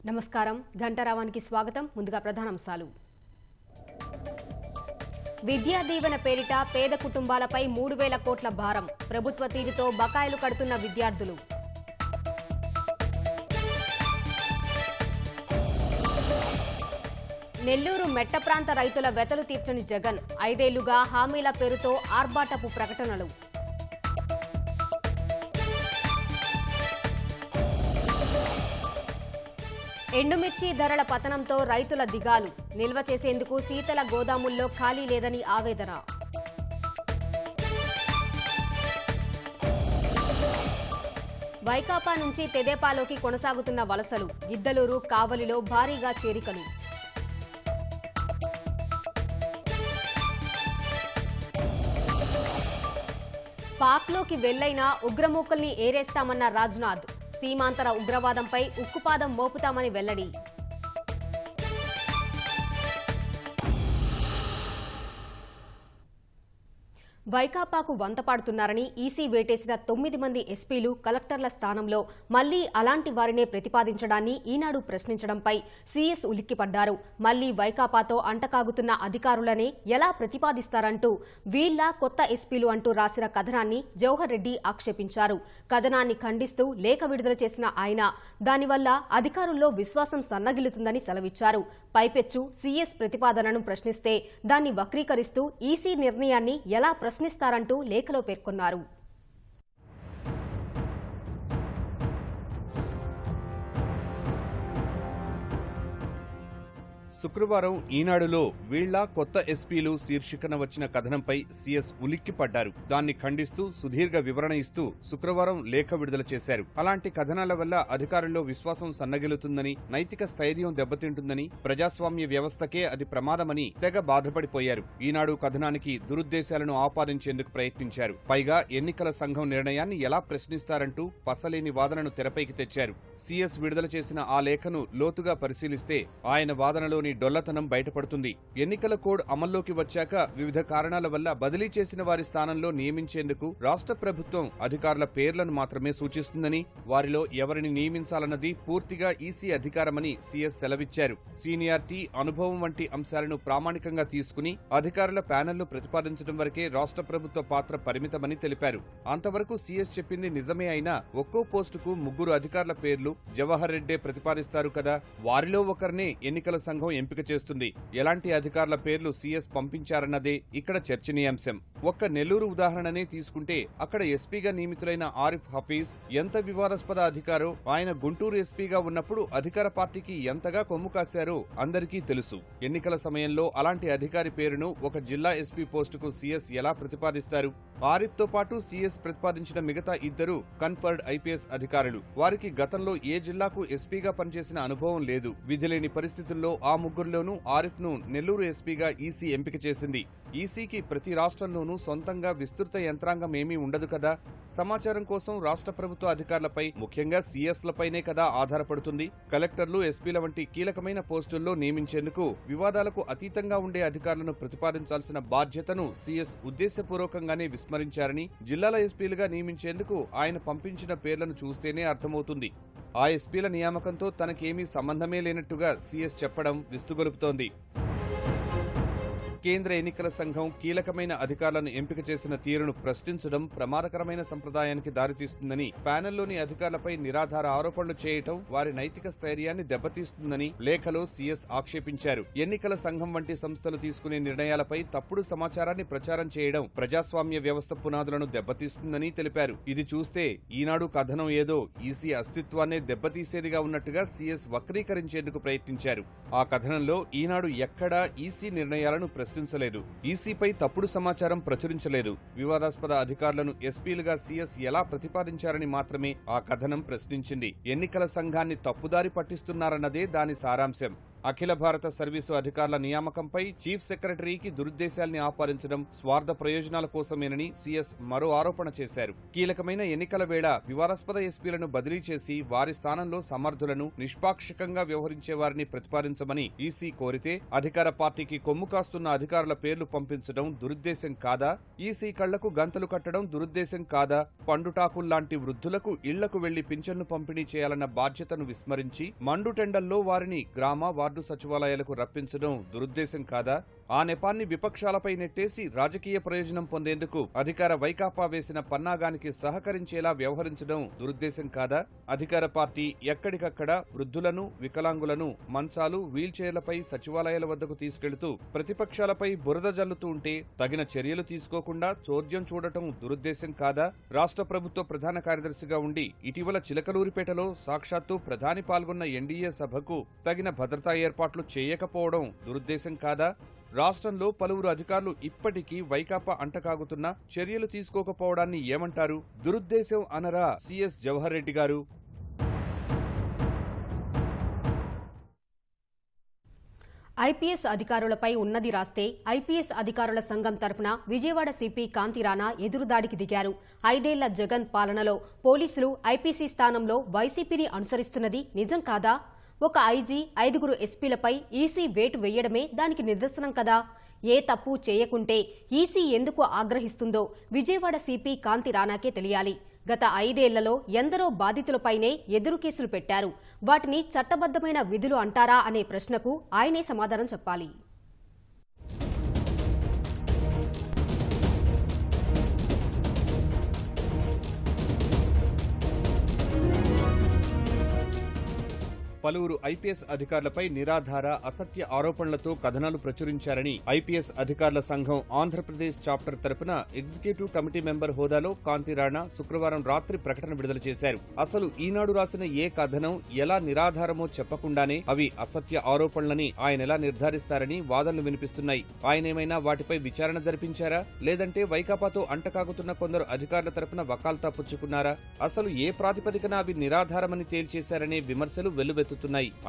నమస్కారం గంటారావానికి స్వాగతం ముందుగా ప్రధానాంశాలు విద్యా దీవెన పేరిట పేద కుటుంబాలపై 3000 కోట్ల భారం ప్రభుత్వ తీరుతో బకాయిలు కడుతున్న విద్యార్థులు నెల్లూరు మెట్ట ప్రాంత రైతుల వెతలు తీర్చని జగన్ 5 ఏళ్లుగా హామీల పేరుతో ఆర్భాటపు ప్రకటనలు ఎండుమిర్చి ధరల పతనంతో రైతుల దిగాలు నిల్వ చేసేందుకు శీతల గోదాముల్లో ఖాళీ లేదని ఆవేదన వైకాపా నుంచి తెదేపాలోకి కొనసాగుతున్న వలసలు గిద్దలూరు కావలిలో భారీగా చేరికలు పాక్లోకి వెళ్లైనా ఉగ్రమూకల్ని ఏరేస్తామన్న రాజ్నాథ్ సీమాంతర ఉగ్రవాదంపై ఉక్కుపాదం మోపుతామని వెల్లడి వైకాపాకు వంతపాడుతున్నారని ఈసీ వేటేసిన 9 మంది ఎస్పీలు కలెక్టర్ల స్థానంలో మళ్లీ అలాంటి వారినే ప్రతిపాదించడాన్ని ఈనాడు ప్రశ్నించడంపై సీఎస్ ఉలిక్కిపడ్డారు. మళ్లీ వైకాపాతో అంటకాగుతున్న అధికారులనే ఎలా ప్రతిపాదిస్తారంటూ వీళ్ల కొత్త ఎస్పీలు అంటూ రాసిన కథనాన్ని జవహర్ రెడ్డి ఆక్షేపించారు. కథనాన్ని ఖండిస్తూ లేఖ విడుదల చేసిన ఆయన దానివల్ల అధికారుల్లో విశ్వాసం సన్నగిల్లుతుందని సెలవిచ్చారు. పైపెచ్చు సీఎస్ ప్రతిపాదనను ప్రశ్నిస్తే దాన్ని వక్రీకరిస్తూ ఈసీ నిర్ణయాన్ని ఎలా ప్రశ్నిస్తారంటూ లేఖలో పేర్కొన్నారు. శుక్రవారం ఈనాడులో వీళ్ల కొత్త ఎస్పీలు శీర్షికన వచ్చిన కథనంపై సీఎస్ ఉలిక్కిపడ్డారు. దాన్ని ఖండిస్తూ సుదీర్ఘ వివరణ ఇస్తూ శుక్రవారం లేఖ విడుదల చేశారు. అలాంటి కథనాల వల్ల అధికారుల్లో విశ్వాసం సన్నగిలుతుందని, నైతిక స్థైర్యం దెబ్బతింటుందని, ప్రజాస్వామ్య వ్యవస్థకే అది ప్రమాదమని తెగ బాధపడిపోయారు. ఈనాడు కథనానికి దురుద్దేశాలను ఆపాదించేందుకు ప్రయత్నించారు. పైగా ఎన్నికల సంఘం నిర్ణయాన్ని ఎలా ప్రశ్నిస్తారంటూ పసలేని వాదనను తెరపైకి తెచ్చారు. సీఎస్ విడుదల చేసిన ఆ లేఖను లోతుగా పరిశీలిస్తే ఆయన వాదనలోని డొల్లతనం బయటపడుతుంది. ఎన్నికల కోడ్ అమల్లోకి వచ్చాక వివిధ కారణాల వల్ల బదిలీ చేసిన వారి స్థానంలో నియమించేందుకు రాష్ట్ర ప్రభుత్వం అధికారుల పేర్లను మాత్రమే సూచిస్తుందని, వారిలో ఎవరిని నియమించాలన్నది పూర్తిగా ఈసీ అధికారమని సీఎస్ సెలవిచ్చారు. సీనియారిటీ, అనుభవం వంటి అంశాలను ప్రామాణికంగా తీసుకుని అధికారుల ప్యానెల్ను ప్రతిపాదించడం వరకే రాష్ట్ర ప్రభుత్వ పాత్ర పరిమితమని తెలిపారు. అంతవరకు సీఎస్ చెప్పింది నిజమే అయినా ఒక్కో పోస్టుకు 3 అధికారుల పేర్లు జవహర్ రెడ్డే ప్రతిపాదిస్తారు కదా, వారిలో ఒకరినే ఎన్నికల సంఘం ఎంపిక చేస్తుంది. ఎలాంటి అధికారుల పేర్లు సీఎస్ పంపించారన్నదే ఇక్కడ చర్చనీయాంశం. ఒక్క నెల్లూరు ఉదాహరణనే తీసుకుంటే అక్కడ ఎస్పీగా నియమితులైన ఆరిఫ్ హఫీజ్ ఎంత వివాదాస్పద అధికారో, ఆయన గుంటూరు ఎస్పీగా ఉన్నప్పుడు అధికార పార్టీకి ఎంతగా కొమ్ము కాశారో అందరికీ తెలుసు. ఎన్నికల సమయంలో అలాంటి అధికారి పేరును ఒక జిల్లా ఎస్పీ పోస్టుకు సీఎస్ ఎలా ప్రతిపాదిస్తారు? ఆరిఫ్ తో పాటు సీఎస్ ప్రతిపాదించిన మిగతా 2 కన్ఫర్డ్ ఐపీఎస్ అధికారులు. వారికి గతంలో ఏ జిల్లాకు ఎస్పీగా పనిచేసిన అనుభవం లేదు. విధిలేని పరిస్థితుల్లో ఆ 3లోనూ ఆరిఫ్ ను నెల్లూరు ఎస్పీగా ఈసీ ఎంపిక చేసింది. ఈసీకి ప్రతి రాష్ట్రంలోనూ సొంతంగా విస్తృత యంత్రాంగం ఏమీ ఉండదు కదా. సమాచారం కోసం రాష్ట్ర ప్రభుత్వ అధికారులపై, ముఖ్యంగా సీఎస్లపైనే కదా ఆధారపడుతుంది. కలెక్టర్లు, ఎస్పీల వంటి కీలకమైన పోస్టుల్లో నియమించేందుకు వివాదాలకు అతీతంగా ఉండే అధికారులను ప్రతిపాదించాల్సిన బాధ్యతను సీఎస్ ఉద్దేశపూర్వకంగానే విస్మరించారని జిల్లాల ఎస్పీలుగా నియమించేందుకు ఆయన పంపించిన పేర్లను చూస్తేనే అర్థమవుతుంది. ఆ ఎస్పీల నియామకంతో తనకేమీ సంబంధమే లేనట్టుగా సీఎస్ చెప్పడం విస్తుగొలుపుతోంది. కేంద్ర ఎన్నికల సంఘం కీలకమైన అధికారులను ఎంపిక చేసిన తీరును ప్రశ్నించడం ప్రమాదకరమైన సంప్రదాయానికి దారితీస్తుందని, ప్యానెల్లోని అధికారులపై నిరాధార ఆరోపణలు చేయటం వారి నైతిక స్థైర్యాన్ని దెబ్బతీస్తుందని లేఖలో సీఎస్ ఆక్షేపించారు. ఎన్నికల సంఘం వంటి సంస్థలు తీసుకునే నిర్ణయాలపై తప్పుడు సమాచారాన్ని ప్రచారం చేయడం ప్రజాస్వామ్య వ్యవస్థ పునాదులను దెబ్బతీస్తుందని తెలిపారు. ఇది చూస్తే ఈనాడు కథనం ఏదో ఈసీ అస్తిత్వాన్నే దెబ్బతీసేదిగా ఉన్నట్టుగా సీఎస్ వక్రీకరించేందుకు ప్రయత్నించారు. ఆ కథనంలో ఈనాడు ఎక్కడా ఈసీ నిర్ణయాలను ప్రశ్నించలేదు, ఈసీపై తప్పుడు సమాచారం ప్రచురించలేదు. వివాదాస్పద అధికారులను ఎస్పీలుగా సీఎస్ ఎలా ప్రతిపాదించారని మాత్రమే ఆ కథనం ప్రశ్నించింది. ఎన్నికల సంఘాన్ని తప్పుదారి పట్టిస్తున్నారన్నదే దాని సారాంశం. అఖిల భారత సర్వీసు అధికారుల నియామకంపై చీఫ్ సెక్రటరీకి దురుద్దేశాల్ని ఆపాదించడం స్వార్థ ప్రయోజనాల కోసమేనని సీఎస్ మరో ఆరోపణ చేశారు. కీలకమైన ఎన్నికల వేళ వివాదాస్పద ఎస్పీలను బదిలీ చేసి వారి స్థానంలో సమర్థులను నిష్పాక్షికంగా వ్యవహరించే వారిని ప్రతిపాదించమని ఈసీ కోరితే అధికార పార్టీకి కొమ్ము కాస్తున్న అధికారుల పేర్లు పంపించడం దురుద్దేశం కాదా? ఈసీ కళ్లకు గంతలు కట్టడం దురుద్దేశం కాదా? పండుటాకుల్లాంటి వృద్ధులకు ఇళ్లకు వెళ్లి పింఛన్ను పంపిణీ చేయాలన్న బాధ్యతను విస్మరించి మండుటెండల్లో వారిని గ్రామ వార్డు సచివాలయాలకు రప్పించడం దురుద్దేశం కాదా? ఆ నెపాన్ని విపక్షాలపై నెట్టేసి రాజకీయ ప్రయోజనం పొందేందుకు అధికార వైకాపా వేసిన పన్నాగానికి సహకరించేలా వ్యవహరించడం దురుద్దేశం కాదా? అధికార పార్టీ ఎక్కడికక్కడ వృద్ధులను, వికలాంగులను మంచాలు, వీల్చైర్లపై సచివాలయాల వద్దకు తీసుకెళ్తూ ప్రతిపక్షాలపై బురద జల్లుతూ ఉంటే తగిన చర్యలు తీసుకోకుండా చోద్యం చూడటం దురుద్దేశం కాదా? రాష్ట్ర ప్రభుత్వ ప్రధాన కార్యదర్శిగా ఉండి ఇటీవల చిలకలూరిపేటలో సాక్షాత్తు ప్రధాని పాల్గొన్న ఎన్డీఏ సభకు తగిన భద్రతా ఏర్పాట్లు చేయకపోవడం దురుద్దేశం కాదా? రాష్ట్రంలో పలువురు అధికారులు ఇప్పటికీ వైకాపా అంటకాగుతున్న చర్యలు తీసుకోకపోవడాన్ని ఏమంటారు? దురుద్దేశం అనరా సీఎస్ జవహర్ రెడ్డి గారు? ఐపీఎస్ అధికారులపై ఉన్నది రాస్తే ఐపీఎస్ అధికారుల సంఘం తరఫున విజయవాడ సిపి కాంతి రాణా ఎదురుదాడికి దిగారు. 5 ఏళ్ల జగన్ పాలనలో పోలీసులు ఐపీసీ స్థానంలో వైసీపీని అనుసరిస్తున్నది నిజం కాదా? ఒక ఐజీ 5గురు ఎస్పీలపై ఈసీ వేటు వేయడమే దానికి నిదర్శనం కదా? ఏ తప్పు చేయకుంటే ఈసీ ఎందుకు ఆగ్రహిస్తుందో విజయవాడ సిపి కాంతి రాణాకే తెలియాలి. గత 5 ఏళ్లలో ఎందరో బాధితులపైనే ఎదురు కేసులు పెట్టారు. వాటిని చట్టబద్దమైన విధులు అంటారా అనే ప్రశ్నకు ఆయనే సమాధానం చెప్పాలి. పలువురు ఐపీఎస్ అధికారులపై నిరాధార అసత్య ఆరోపణలతో కథనాలు ప్రచురించారని ఐపీఎస్ అధికారుల సంఘం ఆంధ్రప్రదేశ్ చాప్టర్ తరపున ఎగ్జిక్యూటివ్ కమిటీ మెంబర్ హోదాలో కాంతి రాణా శుక్రవారం రాత్రి ప్రకటన విడుదల చేశారు. అసలు ఈనాడు రాసిన ఏ కథనం ఎలా నిరాధారమో చెప్పకుండానే అవి అసత్య ఆరోపణలని ఆయన ఎలా నిర్ధారిస్తారని వాదనలు వినిపిస్తున్నాయి. ఆయనేమైనా వాటిపై విచారణ జరిపించారా? లేదంటే వైకాపాతో అంటకాగుతున్న కొందరు అధికారుల తరపున వకాల్తా పుచ్చుకున్నారా? అసలు ఏ ప్రాతిపదికన అవి నిరాధారమని తేల్చేశారనే విమర్శలు వెల్లువెత్తుతున్నాయి.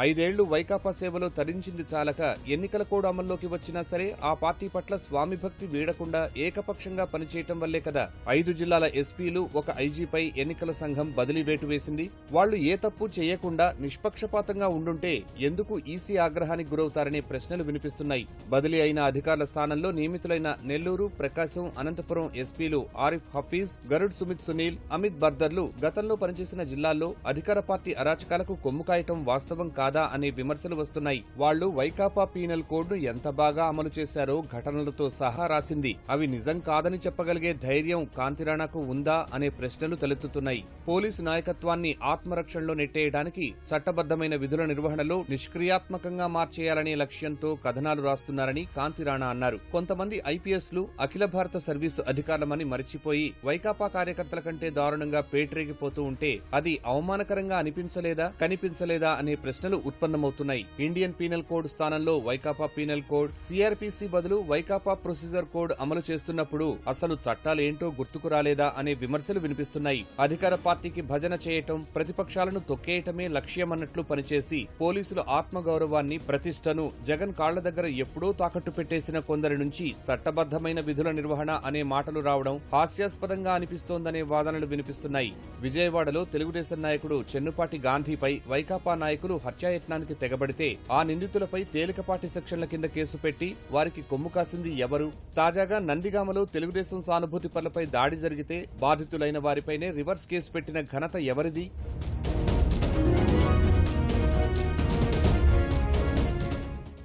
5 ఏళ్లు వైకాపా సేవలో తరించింది చాలక ఎన్నికల కోడ్ అమల్లోకి వచ్చినా సరే ఆ పార్టీ పట్ల స్వామి భక్తి వీడకుండా ఏకపక్షంగా పనిచేయటం వల్లే కదా 5 జిల్లాల ఎస్పీలు, ఒక ఐజీపై ఎన్నికల సంఘం బదిలీ వేటు వేసింది. వాళ్లు ఏ తప్పు చేయకుండా నిష్పక్షపాతంగా ఉండుంటే ఎందుకు ఈసీ ఆగ్రహానికి గురవుతారనే ప్రశ్నలు వినిపిస్తున్నాయి. బదిలీ అయిన అధికారుల స్థానంలో నియమితులైన నెల్లూరు, ప్రకాశం, అనంతపురం ఎస్పీలు ఆరిఫ్ హఫీజ్, గరుడ్ సుమిత్ సునీల్, అమిత్ బర్దర్లు గతంలో పనిచేసిన జిల్లాల్లో అధికార పార్టీ అరాచకాలకు కొమ్ము కాయటం వాస్తవం కాదా అనే విమర్శలు వస్తున్నాయి. వాళ్లు వైకాపా పీనల్ కోడ్ను ఎంత బాగా అమలు చేశారో ఘటనలతో సహా రాసింది. అవి నిజం కాదని చెప్పగలిగే ధైర్యం కాంతిరాణాకు ఉందా అనే ప్రశ్నలు తలెత్తుతున్నాయి. పోలీసు నాయకత్వాన్ని ఆత్మరక్షణలో నెట్టేయడానికి చట్టబద్దమైన విధుల నిర్వహణలో నిష్క్రియాత్మకంగా మార్చేయాలనే లక్ష్యంతో కథనాలు రాస్తున్నారని కాంతిరాణా అన్నారు. కొంతమంది ఐపీఎస్లు అఖిల భారత సర్వీసు అధికారులమని మరిచిపోయి వైకాపా కార్యకర్తల కంటే దారుణంగా పేటరేగిపోతూ ఉంటే అది అవమానకరంగా అనిపించలేదా, కనిపించలేదా అనే ప్రశ్నలు ఉత్పన్నమవుతున్నాయి. ఇండియన్ పీనల్ కోడ్ స్థానంలో వైకాపా పీనల్ కోడ్, సిఆర్పీసీ బదులు వైకాపా ప్రొసీజర్ కోడ్ అమలు చేస్తున్నప్పుడు అసలు చట్టాలేంటో గుర్తుకు రాలేదా అనే విమర్శలు వినిపిస్తున్నాయి. అధికార పార్టీకి భజన చేయటం, ప్రతిపక్షాలను తొక్కేయటమే లక్ష్యమన్నట్లు పనిచేసి పోలీసుల ఆత్మగౌరవాన్ని, ప్రతిష్టను జగన్ కాళ్ల దగ్గర ఎప్పుడూ తాకట్టు పెట్టేసిన కొందరి నుంచి చట్టబద్దమైన విధుల నిర్వహణ అనే మాటలు రావడం హాస్యాస్పదంగా అనిపిస్తోందనే వాదనలు వినిపిస్తున్నాయి. విజయవాడలో తెలుగుదేశం నాయకుడు చెన్నుపాటి గాంధీపై వైకాపా నాయకులు హత్యాయత్నానికి తెగబడితే ఆ నిందితులపై తేలికపాటి సెక్షన్ల కింద కేసు పెట్టి వారికి కొమ్ము కాసింది ఎవరు? తాజాగా నందిగామలో తెలుగుదేశం సానుభూతి పరులపై దాడి జరిగితే బాధితులైన వారిపైనే రివర్స్ కేసు పెట్టిన ఘనత ఎవరిది?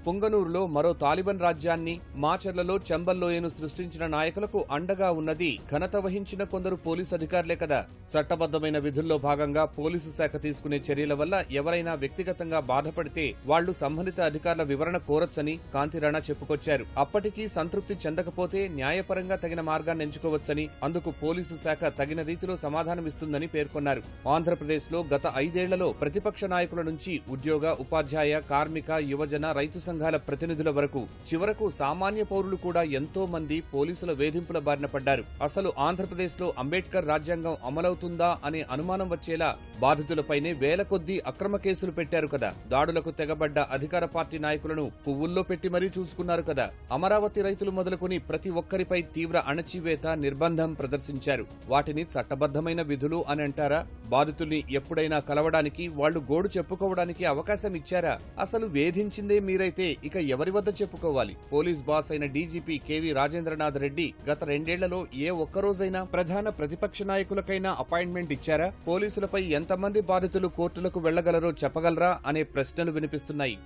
పుంగనూరులో మరో తాలిబాన్ రాజ్యాన్ని, మాచర్లలో చంబల్లోయను సృష్టించిన నాయకులకు అండగా ఉన్నది ఘనత వహించిన కొందరు పోలీసు అధికారులే కదా. చట్టబద్దమైన విధుల్లో భాగంగా పోలీసు శాఖ తీసుకునే చర్యల వల్ల ఎవరైనా వ్యక్తిగతంగా బాధపడితే వాళ్లు సంబంధిత అధికారుల వివరణ కోరొచ్చని కాంతిరాణా చెప్పుకొచ్చారు. అప్పటికీ సంతృప్తి చెందకపోతే న్యాయపరంగా తగిన మార్గాన్ని ఎంచుకోవచ్చని, అందుకు పోలీసు శాఖ తగిన రీతిలో సమాధానమిస్తుందని పేర్కొన్నారు. ఆంధ్రప్రదేశ్లో గత 5 ఏళ్లలో ప్రతిపక్ష నాయకుల నుంచి ఉద్యోగ, ఉపాధ్యాయ, కార్మిక, యువజన, రైతు సంఘాల ప్రతినిధుల వరకు చివరకు సామాన్య పౌరులు కూడా ఎంతో మంది పోలీసుల వేధింపుల బారిన పడ్డారు. అసలు ఆంధ్రప్రదేశ్లో అంబేద్కర్ రాజ్యాంగం అమలవుతుందా అనే అనుమానం వచ్చేలా బాధితులపైనే వేల కొద్దీ అక్రమ కేసులు పెట్టారు కదా. దాడులకు తెగబడ్డ అధికార పార్టీ నాయకులను పువ్వుల్లో పెట్టి మరీ చూసుకున్నారు కదా. అమరావతి రైతులు మొదలుకొని ప్రతి ఒక్కరిపై తీవ్ర అణచివేత, నిర్బంధం ప్రదర్శించారు. వాటిని చట్టబద్ధమైన విధులు అని అంటారా? బాధితుల్ని ఎప్పుడైనా కలవడానికి, వాళ్లు గోడు చెప్పుకోవడానికి అవకాశం ఇచ్చారా? అసలు వేధించిందే మీరైతే ఇక ఎవరి వద్ద చెప్పుకోవాలి? పోలీస్ బాస్ అయిన డీజీపీ కేవీ రాజేంద్రనాథ్ రెడ్డి గత 2 ఏళ్లలో ఏ ఒక్కరోజైనా ప్రధాన ప్రతిపక్ష నాయకులకైనా అపాయింట్మెంట్ ఇచ్చారా? పోలీసులపై ఎంతమంది బాధితులు కోర్టులకు వెళ్లగలరో చెప్పగలరా అనే ప్రశ్నలు వినిపిస్తున్నాయి.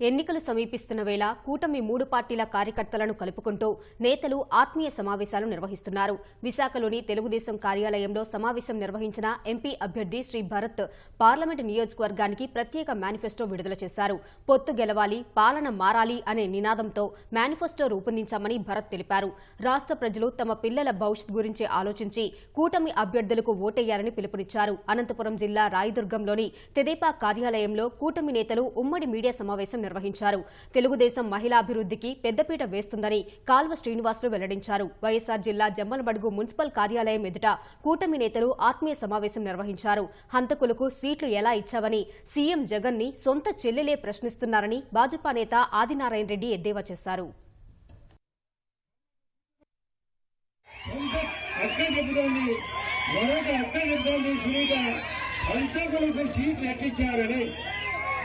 ఎన్నికలు సమీపిస్తున్న వేళ కూటమి 3 పార్టీల కార్యకర్తలను కలుపుకుంటూ నేతలు ఆత్మీయ సమావేశాలు నిర్వహిస్తున్నారు. విశాఖలోని తెలుగుదేశం కార్యాలయంలో సమావేశం నిర్వహించిన ఎంపీ అభ్యర్థి శ్రీ భరత్ పార్లమెంటు నియోజకవర్గానికి ప్రత్యేక మేనిఫెస్టో విడుదల చేశారు. పొత్తు గెలవాలి, పాలన మారాలి అనే నినాదంతో మేనిఫెస్టో రూపొందించామని భరత్ తెలిపారు. రాష్ట్ర ప్రజలు తమ పిల్లల భవిష్యత్ గురించి ఆలోచించి కూటమి అభ్యర్థులకు ఓటేయాలని పిలుపునిచ్చారు. అనంతపురం జిల్లా రాయదుర్గంలోని తెదేపా కార్యాలయంలో కూటమి నేతలు ఉమ్మడి మీడియా సమావేశం నిర్వహించారు. తెలుగుదేశం మహిళాభివృద్ధికి పెద్దపీట వేస్తుందని కాల్వ శ్రీనివాసులు వెల్లడించారు. వైఎస్సార్ జిల్లా జమ్మలమడుగు మున్సిపల్ కార్యాలయం ఎదుట కూటమి నేతలు ఆత్మీయ సమావేశం నిర్వహించారు. హంతకులకు సీట్లు ఎలా ఇచ్చావని సీఎం జగన్ ని సొంత చెల్లెలే ప్రశ్నిస్తున్నారని భాజపా నేత ఆదినారాయణ రెడ్డి ఎద్దేవా చేశారు.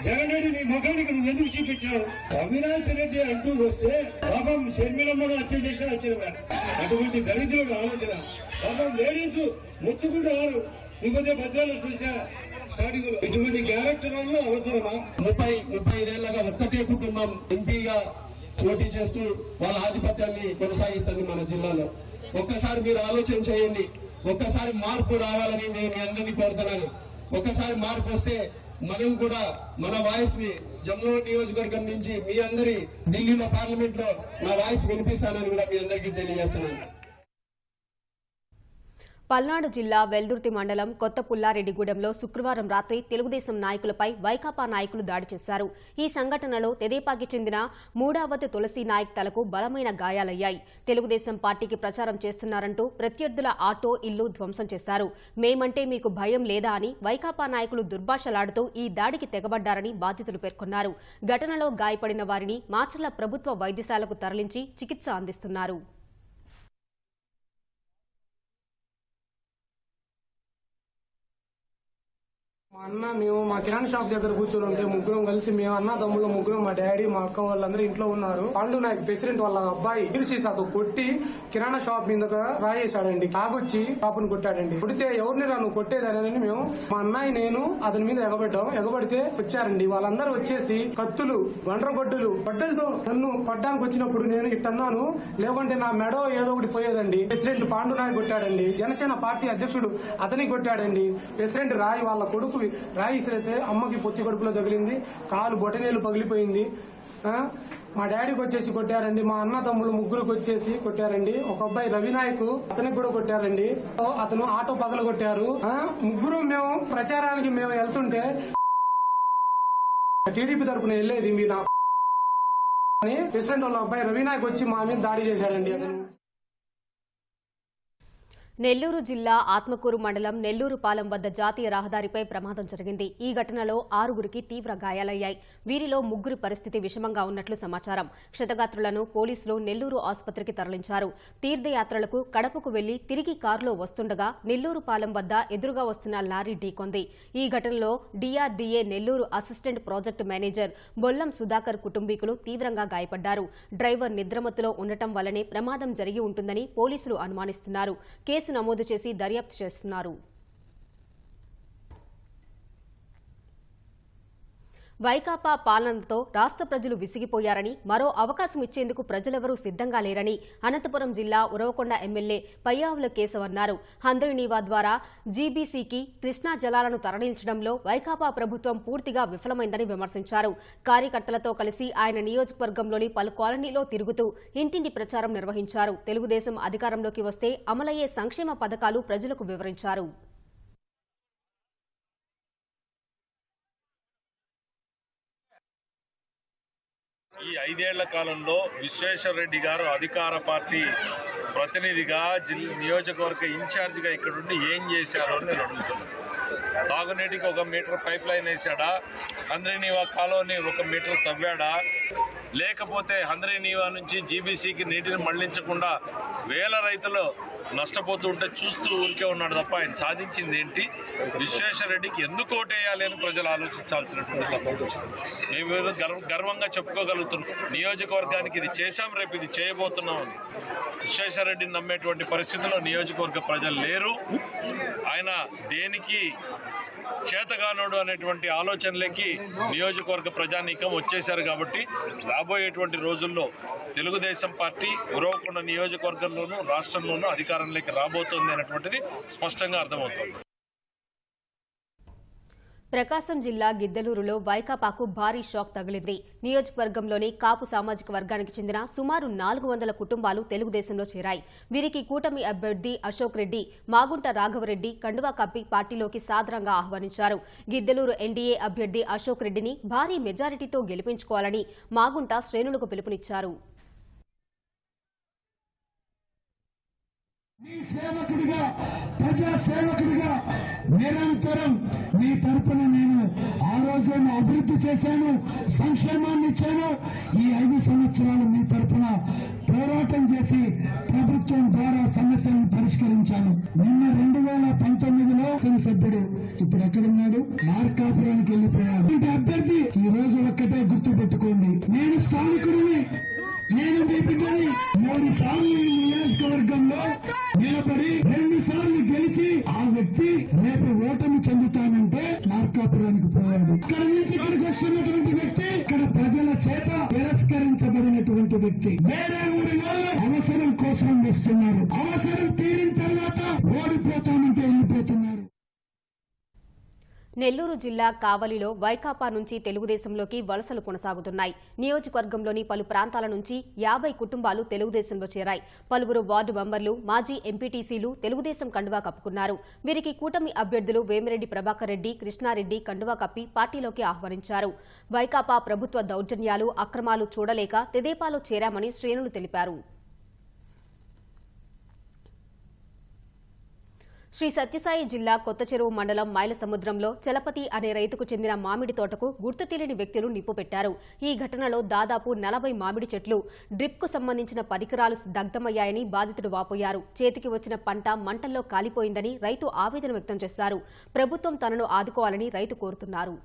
జగన్ రెడ్డి నీ ముఖానికి నువ్వు ఎందుకు చూపించావు? అవినాష్ రెడ్డి అంటూ వస్తే పాపం షర్మిలమ్మను హత్య చేసిన వచ్చిన అటువంటి దరిద్రుడు ఆలోచన. పాపం లేడీస్ ముత్తుకుంటారు. ఇంకొద్ది పద్యాలు చూసా స్టార్టింగ్ లో. ఇటువంటి క్యారెక్టర్ వల్ల అవసరమా? 35 ఏళ్లగా ఒక్కటే కుటుంబం ఎంపీగా పోటీ చేస్తూ వాళ్ళ ఆధిపత్యాన్ని కొనసాగిస్తుంది మన జిల్లాలో. ఒక్కసారి మీరు ఆలోచన చేయండి. ఒక్కసారి మార్పు రావాలని నేను అందరినీ కోరుతున్నాను. ఒక్కసారి మార్పు వస్తే మనం కూడా మన వాయిస్ ని జమ్మూ నియోజకవర్గం నుంచి మీ అందరి ఢిల్లీలో పార్లమెంట్ లో నా వాయిస్ వినిపిస్తానని కూడా మీ అందరికీ తెలియజేస్తున్నాను. పల్నాడు జిల్లా వెల్దుర్తి మండలం కొత్త పుల్లారెడ్డిగూడెంలో శుక్రవారం రాత్రి తెలుగుదేశం నాయకులపై వైకాపా నాయకులు దాడి చేశారు. ఈ సంఘటనలో తెదేపాకి చెందిన మూడావతి తులసి నాయక్ తలకు బలమైన గాయాలయ్యాయి. తెలుగుదేశం పార్టీకి ప్రచారం చేస్తున్నారంటూ ప్రత్యర్థుల ఆటో, ఇల్లు ధ్వంసం చేశారు. మేమంటే మీకు భయం లేదా అని వైకాపా నాయకులు దుర్భాషలాడుతూ ఈ దాడికి తెగబడ్డారని బాధితులు పేర్కొన్నారు. ఘటనలో గాయపడిన వారిని మాచర్ల ప్రభుత్వ వైద్యశాలకు తరలించి చికిత్స అందిస్తున్నారు. మా అన్న మేము మా కిరాణా షాప్ దగ్గర కూర్చొని ఉంటే ముగ్గురం కలిసి మేము అన్న తమ్ముళ్ళు ముగ్గురం, మా డాడీ మా అక్క వాళ్ళందరూ ఇంట్లో ఉన్నారు. పాండు నాయక్ ప్రెసిడెంట్ వాళ్ళ అబ్బాయి సీసాతో కొట్టి కిరాణా షాప్ మీద రాయేశాడండి. తాగొచ్చి షాపును కొట్టాడండి. కొడితే ఎవరిని రా నువ్వు కొట్టేదని మేము మా అన్నయ్య నేను అతని మీద ఎగబడ్డాం. ఎగబడితే వచ్చారండి. వాళ్ళందరూ వచ్చేసి కత్తులు, గొడ్డలతో నన్ను పడ్డానికి వచ్చినప్పుడు నేను ఇట్టన్నాను, లేకుంటే నా మెడో ఏదో ఒకటి పోయేదండి. ప్రెసిడెంట్ పాండు నాయక్ కొట్టాడండి. జనసేన పార్టీ అధ్యక్షుడు అతని కొట్టాడండి. ప్రెసిడెంట్ రాయి వాళ్ళ కొడుకు రాయి ఇసిరైతే అమ్మకి పొత్తి కడుపులో తగిలింది. కాలు బొటనేలు పగిలిపోయింది. మా డాడీకి వచ్చేసి కొట్టారండి. మా అన్న తమ్ముళ్ళు ముగ్గురికి వచ్చేసి కొట్టారండి. ఒక అబ్బాయి రవినాయక్ అతనికి కూడా కొట్టారండి. అతను ఆటో పగల కొట్టారు. ముగ్గురు మేము ప్రచారానికి మేము వెళ్తుంటే టీడీపీ తరఫున వెళ్లేది మీ నా ప్రెసిడెంట్ వాళ్ళ అబ్బాయి రవినాయక్ వచ్చి మా మీద దాడి చేశాడండి. అతను నెల్లూరు జిల్లా ఆత్మకూరు మండలం నెల్లూరుపాలెం వద్ద జాతీయ రహదారిపై ప్రమాదం జరిగింది. ఈ ఘటనలో 6గురికి తీవ్ర గాయాలయ్యాయి. వీరిలో 3 పరిస్థితి విషమంగా ఉన్నట్లు సమాచారం. క్షతగాత్రులను పోలీసులు నెల్లూరు ఆసుపత్రికి తరలించారు. తీర్థయాత్రలకు కడపకు వెళ్లి తిరిగి కారులో వస్తుండగా నెల్లూరుపాలెం వద్ద ఎదురుగా వస్తున్న లారీ ఢీకొంది. ఈ ఘటనలో DRDA Nellore assistant project manager Bollam Sudhakar కుటుంబీకులు తీవ్రంగా గాయపడ్డారు. డ్రైవర్ నిద్రమత్తులో ఉండటం వల్లనే ప్రమాదం జరిగి ఉంటుందని పోలీసులు అనుమానిస్తున్నారు. కేసు నమోదు చేసి దర్యాప్తు చేస్తున్నారు. వైకాపా పాలనతో రాష్ట్ర ప్రజలు విసిగిపోయారని, మరో అవకాశం ఇచ్చేందుకు ప్రజలెవరూ సిద్ధంగా లేరని అనంతపురం జిల్లా ఉరవకొండ ఎమ్మెల్యే పయ్యావుల కేశవ్ అన్నారు. హంద్రీనీవా ద్వారా జీబీసీకి కృష్ణా జలాలను తరలించడంలో వైకాపా ప్రభుత్వం పూర్తిగా విఫలమైందని విమర్శించారు. కార్యకర్తలతో కలిసి ఆయన నియోజకవర్గంలోని పలు కాలనీలో తిరుగుతూ ఇంటింటి ప్రచారం నిర్వహించారు. తెలుగుదేశం అధికారంలోకి వస్తే అమలయ్యే సంక్షేమ పథకాలు ప్రజలకు వివరించారు. ఈ 5 ఏళ్ల కాలంలో విశ్వేశ్వర రెడ్డి గారు అధికార పార్టీ ప్రతినిధిగా నియోజకవర్గ ఇన్ఛార్జిగా ఇక్కడుండి ఏం చేశారో అని నేను అడుగుతున్నాను. తాగునీటికి 1 మీటర్ పైప్ లైన్ వేసాడా? హంద్రీనీవా కాలువని 1 మీటర్ తవ్వాడా? లేకపోతే హంద్రీనీవా నుంచి జీబీసీకి నీటిని మళ్లించకుండా వేల రైతులు నష్టపోతూ ఉంటే చూస్తూ ఊరికే ఉన్నాడు తప్ప ఆయన సాధించింది ఏంటి? విశ్వేశ్వర రెడ్డికి ఎందుకు ఓటేయాలి అని ప్రజలు ఆలోచించాల్సినటువంటి సందర్భం వచ్చింది. మేము గర్వంగా చెప్పుకోగలుగుతున్నాం, నియోజకవర్గానికి ఇది చేశాం, రేపు ఇది చేయబోతున్నాం అని. విశ్వేశ్వర రెడ్డిని నమ్మేటువంటి పరిస్థితిలో నియోజకవర్గ ప్రజలు లేరు. ఆయన దేనికి చేతగానోడు అనేటువంటి ఆలోచనలకి నియోజకవర్గ ప్రజానీకం వచ్చేశారు. కాబట్టి రాబోయేటువంటి రోజుల్లో తెలుగుదేశం పార్టీ ఉరవకొండ నియోజకవర్గంలోనూ రాష్ట్రంలోనూ అధికారంలోకి రాబోతోంది అనేటువంటిది స్పష్టంగా అర్థమవుతుంది. ప్రకాశం జిల్లా గిద్దలూరులో వైకాపాకు భారీ షాక్ తగిలింది. నియోజకవర్గంలోని కాపు సామాజిక వర్గానికి చెందిన సుమారు 400 కుటుంబాలు తెలుగుదేశంలో చేరాయి. వీరికి కూటమి అభ్యర్థి అశోక్ రెడ్డి, మాగుంట రాఘవరెడ్డి కండువా కప్పి పార్టీలోకి సాదరంగా ఆహ్వానించారు. గిద్దలూరు ఎన్డీఏ అభ్యర్థి అశోక్ రెడ్డిని భారీ మెజారిటీతో గెలిపించుకోవాలని మాగుంట శ్రేణులకు పిలుపునిచ్చారు. నీ సేవకుడిగా, ప్రజా సేవకుడిగా నిరంతరం నీ తరపున నేను ఆ రోజే అభివృద్ధి చేశాను, సంక్షేమాన్ని ఇచ్చాను. ఈ 5 సంవత్సరాలు మీ తరపున పోరాటం చేసి ప్రభుత్వం ద్వారా సమస్యలను పరిష్కరించాను. నిన్న 2019లో సభ్యుడు ఇప్పుడు ఎక్కడున్నాడు? మార్కాపురానికి వెళ్ళిపోయాడు. ఇంటి అభ్యర్థి ఈ రోజు ఒక్కటే గుర్తు పెట్టుకోండి, నేను స్థానికుడిని, నేను మీ బిడ్డని. 3 సార్లు ఈ నియోజకవర్గంలో నిలబడి 2 సార్లు గెలిచి ఆ వ్యక్తి రేపు ఓటమి చెందుతానంటే మార్కాపురానికి పోయాడు. ఇక్కడ నుంచి ఇక్కడికి వస్తున్నటువంటి వ్యక్తి ఇక్కడ ప్రజల చేత తిరస్కరించబడినటువంటి వ్యక్తి. వేరే ఊరిలో అవసరం కోసం వస్తున్నారు, అవసరం తీరిన తర్వాత ఓడిపోతామంటే వెళ్ళిపోతున్నారు. నెల్లూరు జిల్లా కావలిలో వైకాపా నుంచి తెలుగుదేశంలోకి వలసలు కొనసాగుతున్నాయి. నియోజకవర్గంలోని పలు ప్రాంతాల నుంచి 50 కుటుంబాలు తెలుగుదేశంలో చేరాయి. పలువురు వార్డు మెంబర్లు, మాజీ ఎంపీటీసీలు తెలుగుదేశం కండువా కప్పుకున్నారు. వీరికి కూటమి అభ్యర్థులు వేమిరెడ్డి ప్రభాకర్ రెడ్డి, కృష్ణారెడ్డి కండువా కప్పి పార్టీలోకి ఆహ్వానించారు. వైకాపా ప్రభుత్వ దౌర్జన్యాలు, అక్రమాలు చూడలేక తెదేపాలో చేరామని శ్రేణులు తెలిపారు. శ్రీ సత్యసాయి జిల్లా కొత్తచెరువు మండలం మైలసముద్రంలో చలపతి అనే రైతుకు చెందిన మామిడి తోటకు గుర్తు తెలియని వ్యక్తులు నిప్పు పెట్టారు. ఈ ఘటనలో దాదాపు 40 మామిడి చెట్లు, డ్రిప్కు సంబంధించిన పరికరాలు దగ్ధమయ్యాయని బాధితుడు వాపోయారు. చేతికి వచ్చిన పంట మంటల్లో కాలిపోయిందని రైతు ఆవేదన వ్యక్తం చేశారు. ప్రభుత్వం తనను ఆదుకోవాలని రైతు కోరుతున్నారు.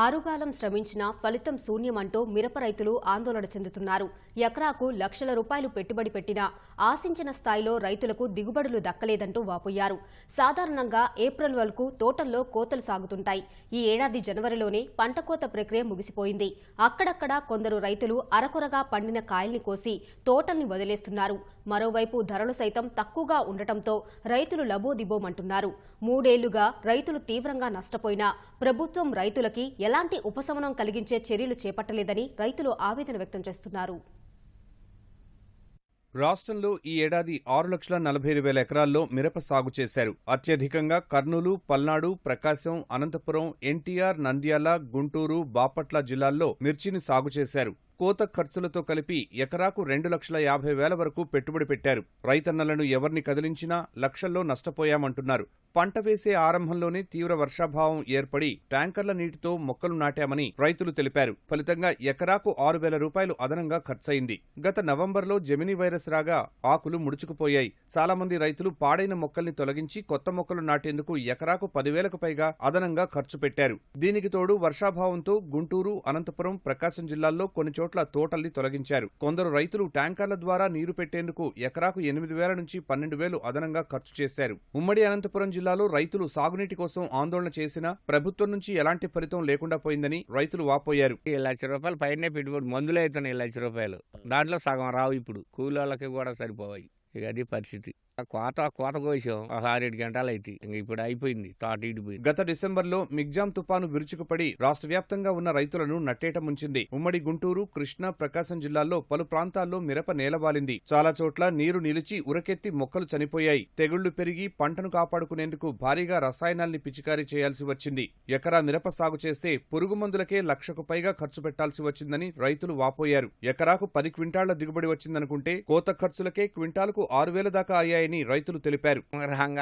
ఆరుగాలం శ్రమించినా ఫలితం శూన్యమంటూ మిరప రైతులు ఆందోళన చెందుతున్నారు. ఎకరాకు లక్షల రూపాయలు పెట్టుబడి పెట్టినా ఆశించిన స్థాయిలో రైతులకు దిగుబడులు దక్కలేదంటూ వాపోయారు. సాధారణంగా ఏప్రిల్ వరకు తోటల్లో కోతలు సాగుతుంటాయి. ఈ ఏడాది జనవరిలోనే పంట కోత ప్రక్రియ ముగిసిపోయింది. అక్కడక్కడా కొందరు రైతులు అరకొరగా పండిన కాయల్ని కోసి తోటల్ని వదిలేస్తున్నారు. మరోవైపు ధరలు సైతం తక్కువగా ఉండటంతో రైతులు లబోదిబోమంటున్నారు. 3 ఏళ్లుగా రైతులు తీవ్రంగా నష్టపోయినా ప్రభుత్వం రైతులకి ఎలాంటి ఉపశమనం కలిగించే చర్యలు చేపట్టలేదని రైతులు ఆవేదన వ్యక్తం చేస్తున్నారు. రాష్ట్రంలో ఈ ఏడాది 6,40,000 ఎకరాల్లో మిరప సాగు చేశారు. అత్యధికంగా కర్నూలు, పల్నాడు, ప్రకాశం, అనంతపురం, ఎన్టీఆర్, నంద్యాల, గుంటూరు, బాపట్ల జిల్లాల్లో మిర్చిని సాగు చేశారు. కోత ఖర్చులతో కలిపి ఎకరాకు 2,50,000 వరకు పెట్టుబడి పెట్టారు. రైతన్నలను ఎవరిని కదిలించినా లక్షల్లో నష్టపోయామంటున్నారు. పంట వేసే ఆరంభంలోనే తీవ్ర వర్షాభావం ఏర్పడి ట్యాంకర్ల నీటితో మొక్కలు నాటామని రైతులు తెలిపారు. ఫలితంగా ఎకరాకు 6,000 రూపాయలు అదనంగా ఖర్చయింది. గత నవంబర్లో జెమిని వైరస్ రాగా ఆకులు ముడుచుకుపోయాయి. చాలా మంది రైతులు పాడైన మొక్కల్ని తొలగించి కొత్త మొక్కలు నాటేందుకు ఎకరాకు 10,000కు పైగా అదనంగా ఖర్చు పెట్టారు. దీనికి తోడు వర్షాభావంతో గుంటూరు, అనంతపురం, ప్రకాశం జిల్లాల్లో కొన్ని చోట్ల తోటల్ని తొలగించారు. కొందరు రైతులు ట్యాంకర్ల ద్వారా నీరు పెట్టేందుకు ఎకరాకు 8,000 నుంచి 12,000 అదనంగా ఖర్చు చేశారు. ఉమ్మడి అనంతపురం జిల్లాలో రైతులు సాగునీటి కోసం ఆందోళన చేసినా ప్రభుత్వం నుంచి ఎలాంటి ఫలితం లేకుండా పోయిందని రైతులు వాపోయారు. 1,00,000 రూపాయలు పైనే పెట్టుబడి, మందులు అవుతున్నాయి 1,00,000 రూపాయలు. దాంట్లో సగం రావు. ఇప్పుడు కూలీళ్ళకి కూడా సరిపోవాయి. ఇక అది పరిస్థితి. కోత కోసాం ఒక 6-7 గంటలు అయితే ఇంక ఇప్పుడు అయిపోయింది, తోట ఇడిపోయింది. గత డిసెంబర్లో మిగ్జాం తుపాను విరుచుకుపడి రాష్ట్ర వ్యాప్తంగా ఉన్న రైతులను నట్టేట ముంచింది. ఉమ్మడి గుంటూరు, కృష్ణా, ప్రకాశం జిల్లాల్లో పలు ప్రాంతాల్లో మిరప నేలవాలింది. చాలా చోట్ల నీరు నిలిచి ఉరకెత్తి మొక్కలు చనిపోయాయి. తెగుళ్లు పెరిగి పంటను కాపాడుకునేందుకు భారీగా రసాయనాల్ని పిచికారీ చేయాల్సి వచ్చింది. ఎకరా మిరప సాగు చేస్తే పురుగు మందులకే 1,00,000కు పైగా ఖర్చు పెట్టాల్సి వచ్చిందని రైతులు వాపోయారు. ఎకరాకు 10 క్వింటాళ్ల దిగుబడి వచ్చిందనుకుంటే కోత ఖర్చులకే క్వింటాలకు 6,000 దాకా అయ్యాయని రైతులు తెలిపారు.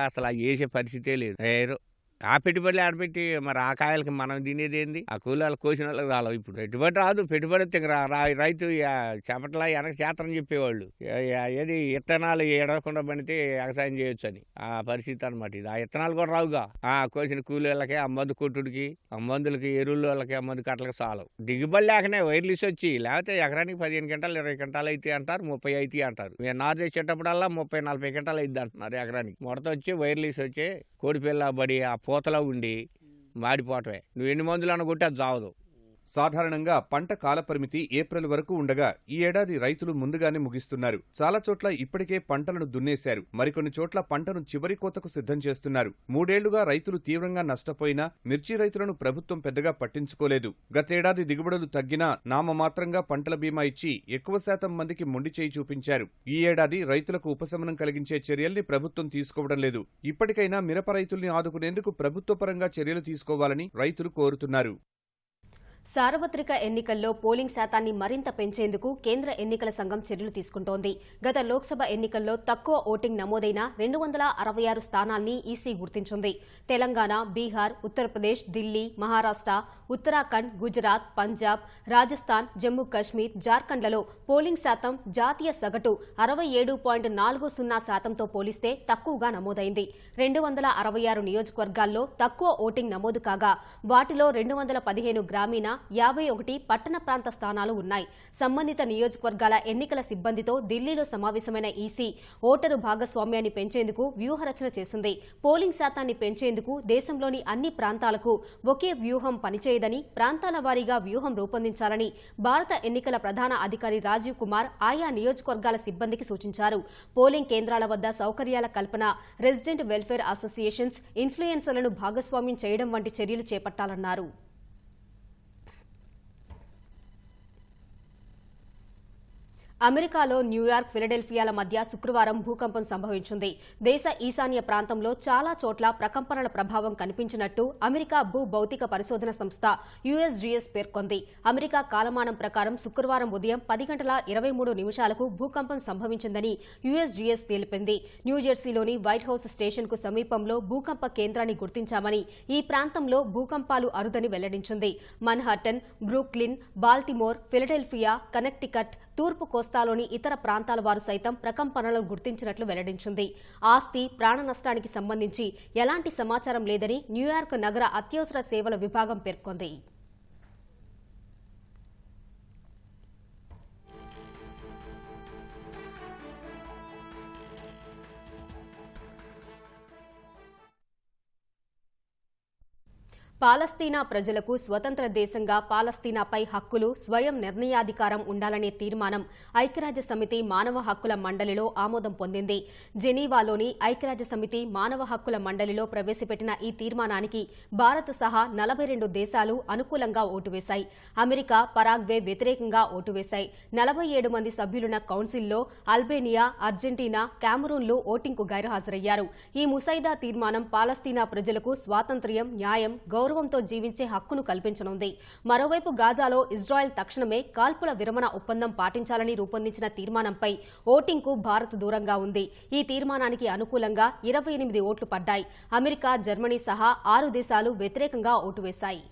అసలు వేసే పరిస్థితే లేదు. ఆ పెట్టుబడులు ఆడపెట్టి మరి ఆ కాయలకి మనం తినేది ఏంది? ఆ కూలీలు కోసిన వాళ్ళకి రాలేదు. ఇప్పుడు పెట్టుబడి రాదు. పెట్టుబడి రైతు చేపట్ల వెనక చేతని చెప్పేవాళ్ళు ఏది విత్తనాలు ఎడకుండా పడితే వ్యవసాయం చేయొచ్చు అని ఆ పరిస్థితి అనమాట. ఇది ఆ విత్తనాలు కూడా రావుగా. ఆ కోసిన కూలీలకి, ఆ మందు కొట్టుడికి, ఆ మందులకి, ఎరువుల వాళ్ళకి, ఆ మందు కట్టలకి చాలవు. దిగుబడి లేకనే వైర్లీస్ వచ్చి, లేకపోతే ఎకరానికి 15 గంటలు 20 గంటలు అయితే అంటారు, 30 అయితే అంటారు. మేము నారు తెచ్చేటప్పుడల్లా 30-40 గంటలు అయితే అంటున్నారు ఎకరానికి. మొడత వచ్చి వైర్లీస్ వచ్చి కోడిపిల్ల బడి ఆ పూతలో ఉండి మాడిపోవటమే. నువ్వు ఎన్ని మందులు అనుకుంటే అది చావదు. సాధారణంగా పంట కాలపరిమితి ఏప్రిల్ వరకు ఉండగా ఈ ఏడాది రైతులు ముందుగానే ముగిస్తున్నారు. చాలా చోట్ల ఇప్పటికే పంటలను దున్నేశారు. మరికొన్ని చోట్ల పంటను చివరి కోతకు సిద్ధం చేస్తున్నారు. 3 ఏళ్లుగా రైతులు తీవ్రంగా నష్టపోయినా మిర్చి రైతులను ప్రభుత్వం పెద్దగా పట్టించుకోలేదు. గతేడాది దిగుబడులు తగ్గినా నామమాత్రంగా పంటల బీమా ఇచ్చి ఎక్కువ శాతం మందికి మొండి చేయి చూపించారు. ఈ ఏడాది రైతులకు ఉపశమనం కలిగించే చర్యల్ని ప్రభుత్వం తీసుకోవడం లేదు. ఇప్పటికైనా మిరప రైతుల్ని ఆదుకునేందుకు ప్రభుత్వపరంగా చర్యలు తీసుకోవాలని రైతులు కోరుతున్నారు. సార్వత్రిక ఎన్నికల్లో పోలింగ్ శాతాన్ని మరింత పెంచేందుకు కేంద్ర ఎన్నికల సంఘం చర్యలు తీసుకుంటోంది. గత లోక్సభ ఎన్నికల్లో తక్కువ ఓటింగ్ నమోదైన 266 స్థానాల్ని ఈసీ గుర్తించింది. తెలంగాణ, బీహార్, ఉత్తరప్రదేశ్, ఢిల్లీ, మహారాష్ట్ర, ఉత్తరాఖండ్, గుజరాత్, పంజాబ్, రాజస్థాన్, జమ్మూ కశ్మీర్, జార్ఖండ్లలో పోలింగ్ శాతం జాతీయ సగటు 67.40% పోలిస్తే తక్కువగా నమోదైంది. 266 నియోజకవర్గాల్లో తక్కువ ఓటింగ్ నమోదు కాగా వాటిలో 215 గ్రామీణ, 51 పట్టణ ప్రాంత స్థానాలు ఉన్నాయి. సంబంధిత నియోజకవర్గాల ఎన్నికల సిబ్బందితో ఢిల్లీలో సమావేశమైన ఈసీ ఓటరు భాగస్వామ్యాన్ని పెంచేందుకు వ్యూహరచన చేసింది. పోలింగ్ శాతాన్ని పెంచేందుకు దేశంలోని అన్ని ప్రాంతాలకు ఒకే వ్యూహం పనిచేయదని, ప్రాంతాల వారీగా వ్యూహం రూపొందించాలని భారత ఎన్నికల ప్రధాన అధికారి రాజీవ్ కుమార్ ఆయా నియోజకవర్గాల సిబ్బందికి సూచించారు. పోలింగ్ కేంద్రాల వద్ద సౌకర్యాల కల్పన, రెసిడెంట్ వెల్ఫేర్ అసోసియేషన్స్, ఇన్ఫ్లుయెన్సర్లను భాగస్వామ్యం చేయడం వంటి చర్యలు చేపట్టాలన్నారు. అమెరికాలో న్యూయార్క్, ఫిలడెల్ఫియాల మధ్య శుక్రవారం భూకంపం సంభవించింది. దేశ ఈశాన్య ప్రాంతంలో చాలా చోట్ల ప్రకంపనల ప్రభావం కనిపించినట్టు అమెరికా భూ భౌతిక పరిశోధన సంస్థ USGS పేర్కొంది. అమెరికా కాలమానం ప్రకారం శుక్రవారం ఉదయం 10:23 భూకంపం సంభవించిందని USGS తెలిపింది. న్యూజెర్సీలోని వైట్ హౌస్ స్టేషన్కు సమీపంలో భూకంప కేంద్రాన్ని గుర్తించామని, ఈ ప్రాంతంలో భూకంపాలు అరుదని వెల్లడించింది. Manhattan, Brooklyn, Baltimore, Philadelphia, Connecticut, తూర్పు కోస్తాలోని ఇతర ప్రాంతాల వారు సైతం ప్రకంపనలను గుర్తించినట్లు వెల్లడించింది. ఆస్తి, ప్రాణ నష్టానికి సంబంధించి ఎలాంటి సమాచారం లేదని న్యూయార్క్ నగర అత్యవసర సేవల విభాగం పేర్కొంది. పాలస్తీనా ప్రజలకు స్వతంత్ర దేశంగా పాలస్తీనాపై హక్కులు, స్వయం నిర్ణయాధికారం ఉండాలనే తీర్మానం ఐక్యరాజ్యసమితి మానవ హక్కుల మండలిలో ఆమోదం పొందింది. జెనీవాలోని ఐక్యరాజ్యసమితి మానవ హక్కుల మండలిలో ప్రవేశపెట్టిన ఈ తీర్మానానికి భారత్ సహా 42 దేశాలు అనుకూలంగా ఓటు వేశాయి. అమెరికా, పరాగ్వే వ్యతిరేకంగా ఓటు వేశాయి. 47 మంది సభ్యులున్న కౌన్సిల్లో అల్బేనియా, అర్జెంటీనా, కామరూన్లు ఓటింగ్కు గైర్హాజరయ్యారు. ఈ ముసైదా తీర్మానం పాలస్తీనా ప్రజలకు స్వాతంత్ర్యం, న్యాయం, గౌరవంతో జీవించే హక్కును కల్పించనుంది. మరోవైపు గాజాలో ఇజ్రాయెల్ తక్షణమే కాల్పుల విరమణ ఒప్పందం పాటించాలని రూపొందించిన తీర్మానంపై ఓటింగ్కు భారత్ దూరంగా ఉంది. ఈ తీర్మానానికి అనుకూలంగా 28 ఓట్లు పడ్డాయి. అమెరికా, జర్మనీ సహా 6 దేశాలు వ్యతిరేకంగా ఓటు వేశాయి.